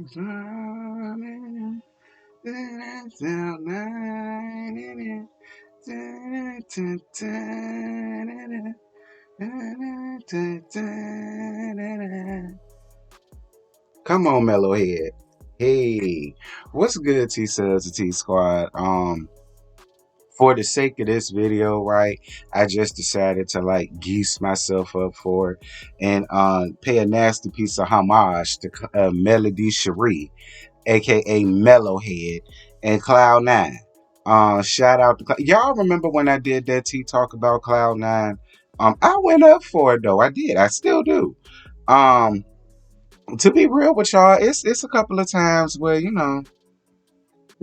Come on, Mellowhead. Hey, what's good, T Subs and T Squad? For the sake of this video, right, I just decided to like geese myself up for it and pay a nasty piece of homage to Melody Cherie, aka Mellowhead, and Cloud9. Shout out to y'all. Remember when I did that T talk about Cloud9? I went up for it though. I did. I still do. Um, to be real with y'all, it's a couple of times where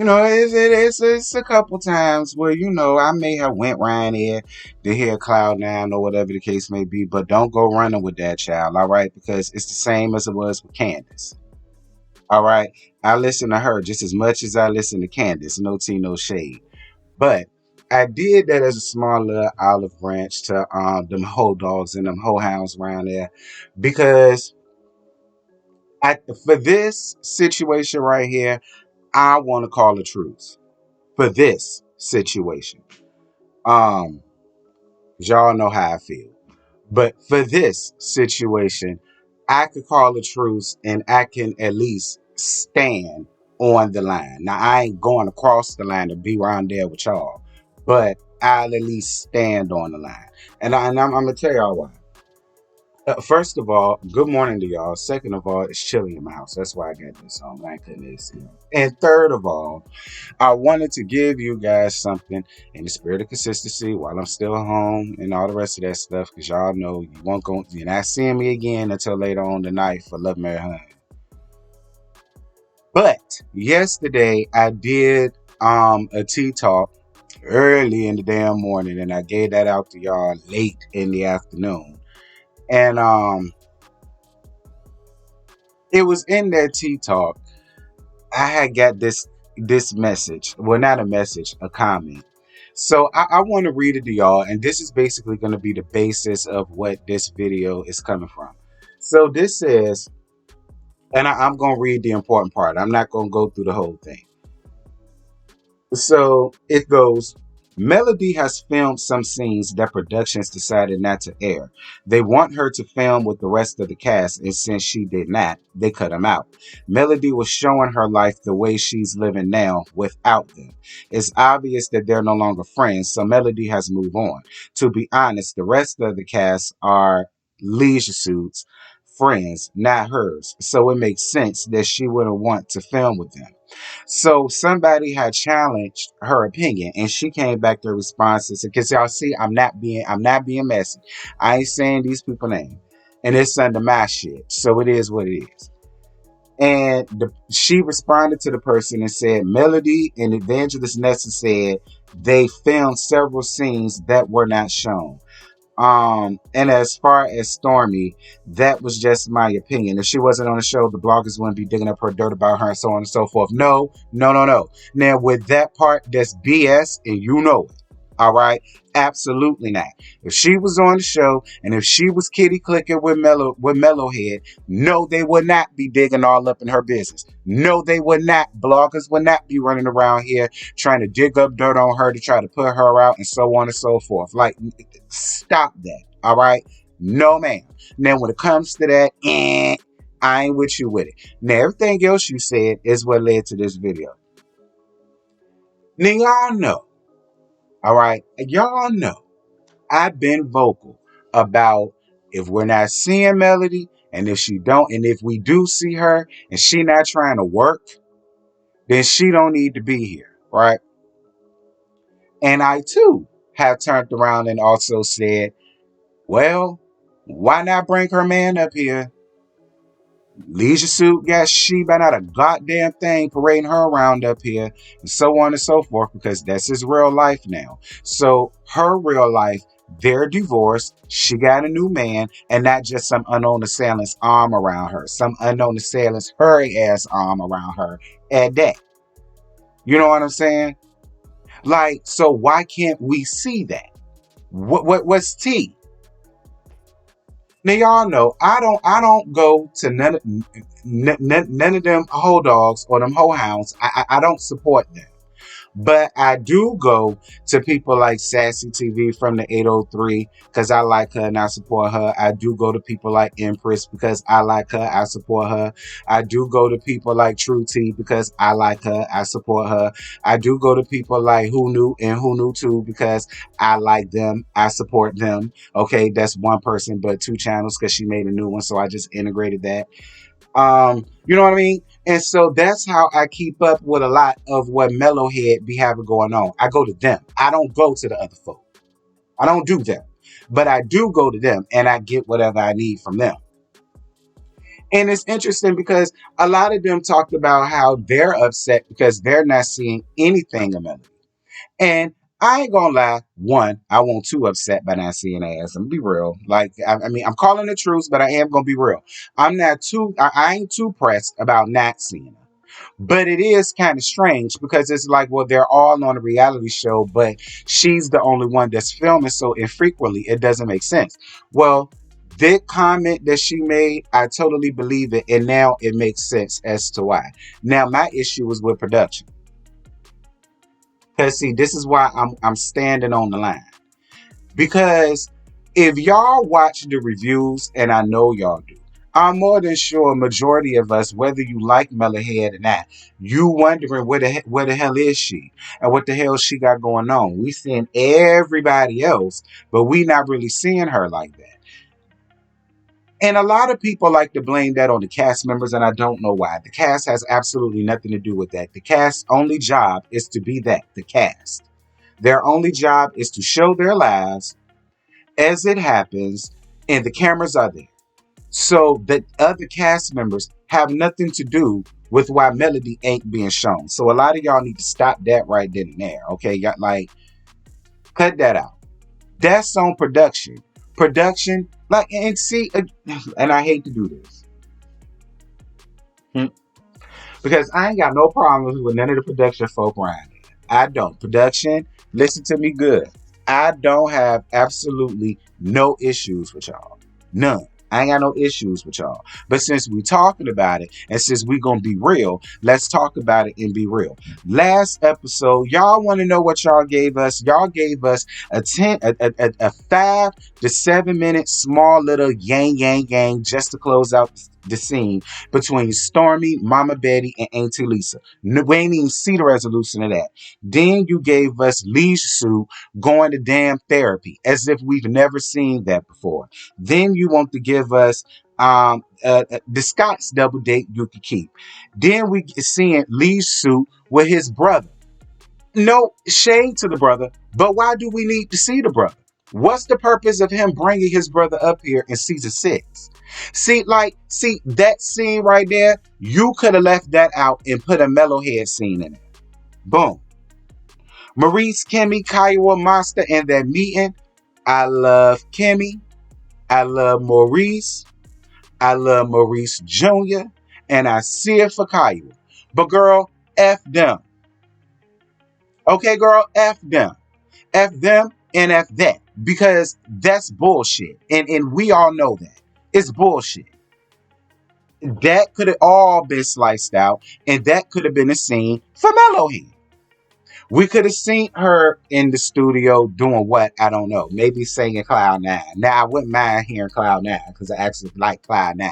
it's a couple times where I may have went around here to hear Cloud9 or whatever the case may be, but don't go running with that child, all right? Because it's the same as it was with Candace, all right? I listen to her just as much as I listen to Candace. No tea, no shade, but I did that as a small little olive branch to them hoe dogs and them hoe hounds around there because for this situation right here, I want to call the truth for this situation. Um, y'all know how I feel. But for this situation, I could call a truce and I can at least stand on the line. Now I ain't going across the line to be around there with y'all, but I'll at least stand on the line. And I'm gonna tell y'all why. First of all, good morning to y'all. Second of all, it's chilly in my house. That's why I got this on. I couldn't see. And third of all, I wanted to give you guys something in the spirit of consistency while I'm still home and all the rest of that stuff, because y'all know you're not seeing me again until later on tonight for Love Mary Honey. But yesterday I did a tea talk early in the damn morning, and I gave that out to y'all late in the afternoon. And it was in that tea talk I had got this message. Well, not a message, a comment. So I want to read it to y'all, and this is basically going to be the basis of what this video is coming from. So this says, and I'm going to read the important part. I'm not going to go through the whole thing. So it goes, Melody has filmed some scenes that productions decided not to air. They want her to film with the rest of the cast, and since she did not, they cut them out. Melody was showing her life the way she's living now without them. It's obvious that they're no longer friends, so Melody has moved on. To be honest, the rest of the cast are leisure suits, friends, not hers, so it makes sense that she wouldn't want to film with them. So somebody had challenged her opinion, and she came back to responses. Because y'all see, I'm not being messy. I ain't saying these people's name, and it's under my shit. So it is what it is. And she responded to the person and said, Melody and Evangelist Nessa said they filmed several scenes that were not shown. And as far as Stormy, that was just my opinion. If she wasn't on the show, the bloggers wouldn't be digging up her dirt about her and so on and so forth. No, no, no, no. Now, with that part, that's BS, and you know it. All right? Absolutely not. If she was on the show and if she was kitty clicking with Mellowhead, no, they would not be digging all up in her business. No, they would not. Bloggers would not be running around here trying to dig up dirt on her to try to put her out and so on and so forth. Like, stop that. All right? No, ma'am. Now, when it comes to that, I ain't with you with it. Now, everything else you said is what led to this video. Now, y'all know. All right? Y'all know. I've been vocal about if we're not seeing Melody, and if we do see her and she not trying to work, then she don't need to be here, right? And I too have turned around and also said, well, why not bring her man up here? Leisure Suit got she by not a goddamn thing parading her around up here, and so on and so forth, because that's his real life now. So her real life, they're divorced, she got a new man, and not just some unknown assailant's arm around her, some unknown assailant's hairy ass arm around her at that. You know what I'm saying? Like, so why can't we see that? What's T? Now y'all know I don't go to none of them hoe dogs or them hoe hounds. I don't support them. But I do go to people like Sassy TV from the 803 because I like her and I support her. I do go to people like Empress because I like her, I support her. I do go to people like True T because I like her, I support her. I do go to people like Who Knew and Who Knew Too because I like them, I support them. Okay, that's one person, but two channels because she made a new one, so I just integrated that. You know what I mean? And so that's how I keep up with a lot of what Mellowhead be having going on. I go to them. I don't go to the other folk. I don't do them. But I do go to them and I get whatever I need from them. And it's interesting because a lot of them talked about how they're upset because they're not seeing anything of Melody. And I ain't gonna lie. One, I won't too upset by not seeing ass. I'm gonna be real. Like, I mean, I'm calling the truth, but I am gonna be real. I'm not too. I ain't too pressed about not seeing her. But it is kind of strange because it's like, well, they're all on a reality show, but she's the only one that's filming so infrequently. It doesn't make sense. Well, that comment that she made, I totally believe it, and now it makes sense as to why. Now, my issue is with production. Cause see, this is why I'm standing on the line. Because if y'all watch the reviews, and I know y'all do, I'm more than sure a majority of us, whether you like Mellowhead or not, you wondering where the hell is she and what the hell she got going on. We seeing everybody else, but we not really seeing her like that. And a lot of people like to blame that on the cast members, and I don't know why. The cast has absolutely nothing to do with that. The cast's only job is to be that, the cast. Their only job is to show their lives as it happens, and the cameras are there. So the other cast members have nothing to do with why Melody ain't being shown. So a lot of y'all need to stop that right then and there. Okay, y'all, like, cut that out. That's on production. Production, like, and see, and I hate to do this. Hmm. Because I ain't got no problems with none of the production folk around here. I don't. Production, listen to me good. I don't have absolutely no issues with y'all. None. I ain't got no issues with y'all. But since we talking about it and since we gonna be real, let's talk about it and be real. Last episode, y'all want to know what y'all gave us? Y'all gave us a 5 to 7 minute small little yang just to close out the scene between Stormy, Mama Betty, and Auntie Lisa. We ain't even see the resolution of that. Then you gave us Leisure Suit going to damn therapy as if we've never seen that before. Then you want to give us the Scott's double date you could keep. Then we seeing Lee's suit with his brother. No shade to the brother, but why do we need to see the brother? What's the purpose of him bringing his brother up here in season 6? See that scene right there. You could have left that out and put a Mellowhead scene in it. Boom. Maurice, Kimmy, Kiowa, Monster, and that meeting. I love Kimmy. I love Maurice. I love Maurice Jr. And I see it for Kiowa. But girl, F them. Okay, girl, F them. F them and F that. Because that's bullshit. And we all know that. It's bullshit. That could have all been sliced out. And that could have been a scene for Mellowhead. We could have seen her in the studio doing what? I don't know. Maybe singing Cloud 9. Now, I wouldn't mind hearing Cloud 9 because I actually like Cloud 9.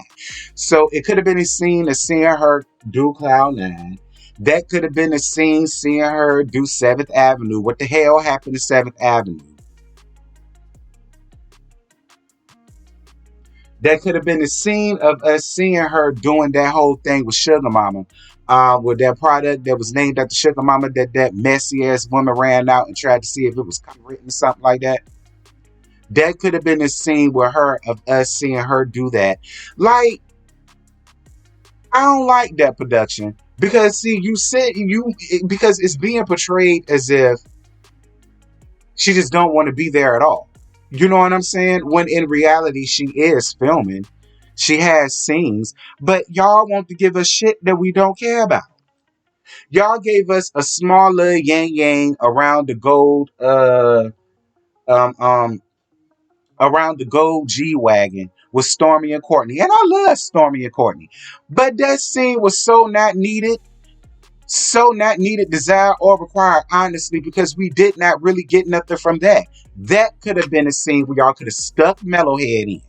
So it could have been a scene of seeing her do Cloud 9. That could have been a scene seeing her do 7th Avenue. What the hell happened to 7th Avenue? That could have been the scene of us seeing her doing that whole thing with Sugar Mama, with that product that was named after Sugar Mama that messy ass woman ran out and tried to see if it was copywritten or something like that. That could have been a scene with her of us seeing her do that. Like, I don't like that production because see, because it's being portrayed as if she just don't want to be there at all. You know what I'm saying? When in reality, she is filming. She has scenes, but y'all want to give us shit that we don't care about. Y'all gave us a small little yang around the gold um um around the gold G-Wagon with Stormy and Courtney. And I love Stormy and Courtney. But that scene was so not needed, desired, or required, honestly, because we did not really get nothing from that. That could have been a scene where y'all could have stuck Mellowhead in.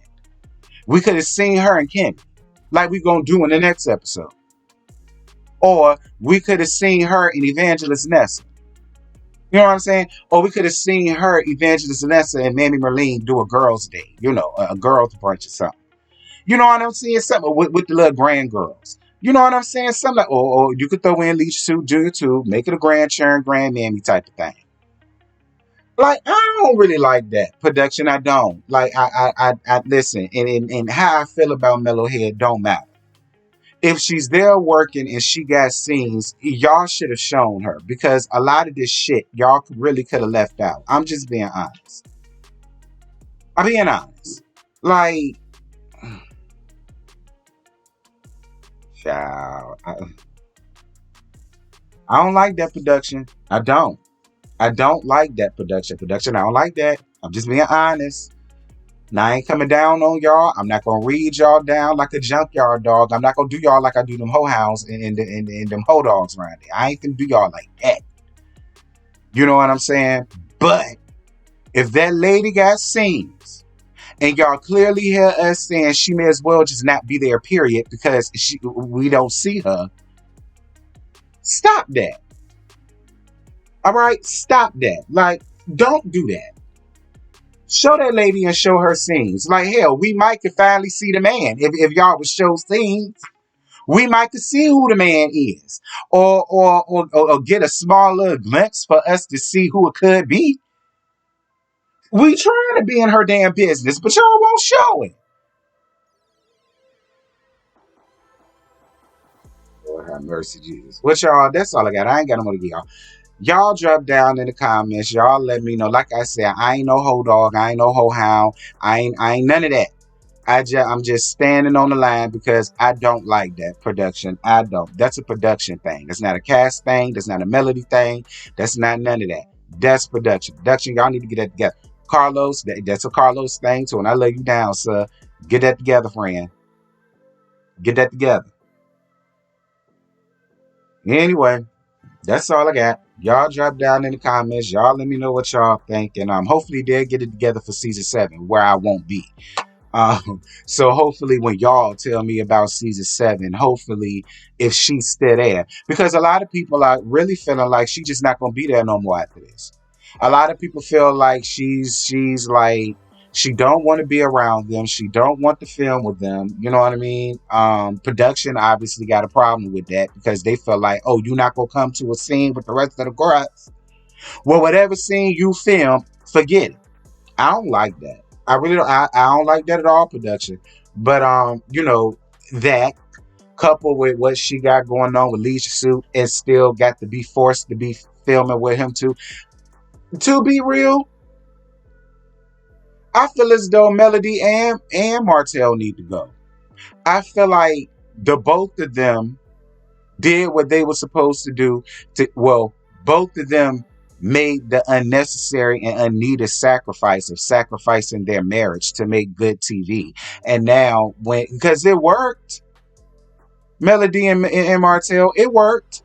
We could have seen her and Kenny, like we gonna do in the next episode. Or we could have seen her and Evangelist Nessa. You know what I'm saying? Or we could have seen her, Evangelist Nessa, and Mammy Merlene do a girls' day, a girls' brunch or something. You know what I'm saying? Something with the little grand girls. You know what I'm saying? Something like, or you could throw in Leisha Suit Junior too, make it a grand churn, grand mammy type of thing. Like, I don't really like that production. I don't like. I listen, and how I feel about Mellowhead don't matter. If she's there working and she got scenes, y'all should have shown her, because a lot of this shit y'all really could have left out. I'm just being honest. I'm being honest. Like, child, I don't like that production. I don't. I don't like that production. I don't like that. I'm just being honest. Now, I ain't coming down on y'all. I'm not gonna read y'all down like a junkyard dog. I'm not gonna do y'all like I do them hoe hounds and them hoe dogs around there. I ain't gonna do y'all like that. You know what I'm saying? But if that lady got scenes and y'all clearly hear us saying she may as well just not be there, period, because we don't see her, stop that. All right? Stop that. Like, don't do that. Show that lady and show her scenes. Like, hell, we might could finally see the man. If y'all would show scenes, we might could see who the man is. Or get a small little glimpse for us to see who it could be. We trying to be in her damn business, but y'all won't show it. Lord have mercy, Jesus. What y'all, that's all I got. I ain't got no more to give y'all. Y'all drop down in the comments. Y'all let me know. Like I said, I ain't no hoe dog. I ain't no hoe hound. I ain't none of that. I'm just standing on the line because I don't like that production. I don't. That's a production thing. That's not a cast thing. That's not a melody thing. That's not none of that. That's production. Production, y'all need to get that together. Carlos, that's a Carlos thing too. And I lay you down, sir. Get that together, friend. Get that together. Anyway, that's all I got. Y'all drop down in the comments. Y'all let me know what y'all think. And hopefully they'll get it together for season 7, where I won't be. So hopefully when y'all tell me about season 7, hopefully if she's still there, because a lot of people are really feeling like she's just not gonna be there no more after this. A lot of people feel like she's like, she don't want to be around them. She don't want to film with them. You know what I mean? Production obviously got a problem with that, because they feel like, oh, you're not gonna come to a scene with the rest of the girls. Well, whatever scene you film, forget it. I don't like that. I really don't. I don't like that at all, production. But that coupled with what she got going on with Leisha Suit, and still got to be forced to be filming with him too. To be real, I feel as though Melody and Martell need to go. I feel like the both of them did what they were supposed to do. Both of them made the unnecessary and unneeded sacrifice of sacrificing their marriage to make good TV. And now, because it worked, Melody and Martell, it worked.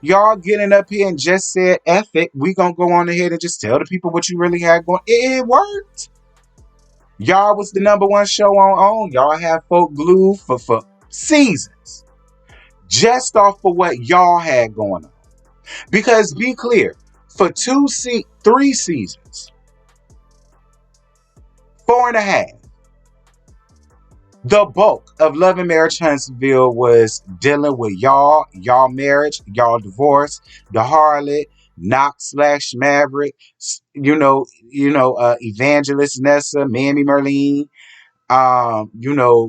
Y'all getting up here and just said, F it, we gonna go on ahead and just tell the people what you really had going. It worked. Y'all was the #1 show on. Y'all have folk glued for seasons, just off of what y'all had going on. Because be clear, for 3 seasons, 4.5, the bulk of Love and Marriage Huntsville was dealing with y'all marriage, y'all divorce, the harlot, Knox/Maverick, Evangelist Nessa, Mammy Merlene,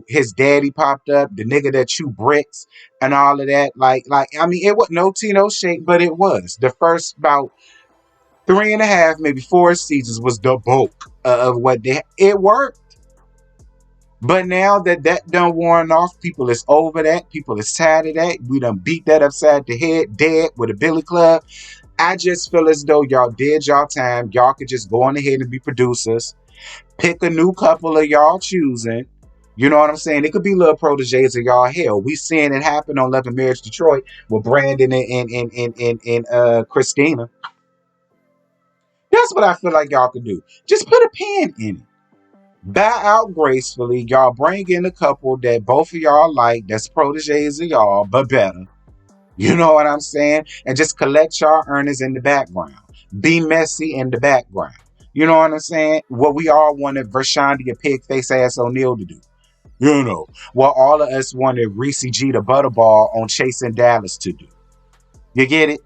his daddy popped up, the nigga that chew bricks and all of that. It was no tea, no shake, but it was. The first about 3.5, maybe 4 seasons was the bulk of what it worked. But now that done worn off, people is over that. People is tired of that. We done beat that upside the head, dead with a billy club. I just feel as though y'all did y'all time. Y'all could just go on ahead and be producers. Pick a new couple of y'all choosing. You know what I'm saying? It could be little proteges of y'all. Hell, we seeing it happen on Love and Marriage Detroit with Brandon and Christina. That's what I feel like y'all could do. Just put a pin in it. Bow out gracefully. Y'all bring in a couple that both of y'all like, that's proteges of y'all, but better. You know what I'm saying? And just collect y'all earnings in the background. Be messy in the background. You know what I'm saying? What we all wanted Vershandia pig face ass O'Neal to do. You know. What all of us wanted Reese G the Butterball on Chasing Dallas to do. You get it?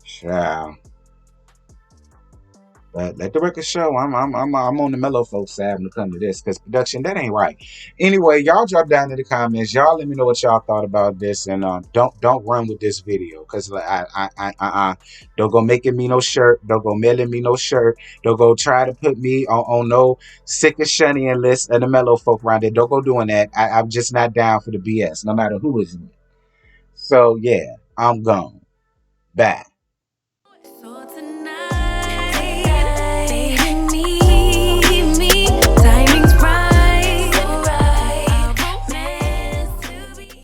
Child. But let the record show I'm on the mellow folks side when it comes to this, because production, that ain't right. Anyway, y'all drop down in the comments. Y'all let me know what y'all thought about this, and don't run with this video, because like don't go making me no shirt, don't go mailing me no shirt, don't go try to put me on no sick of shunny and list of the mellow folk around there. Don't go doing that. I'm just not down for the BS, no matter who is in it. So yeah, I'm gone. Bye.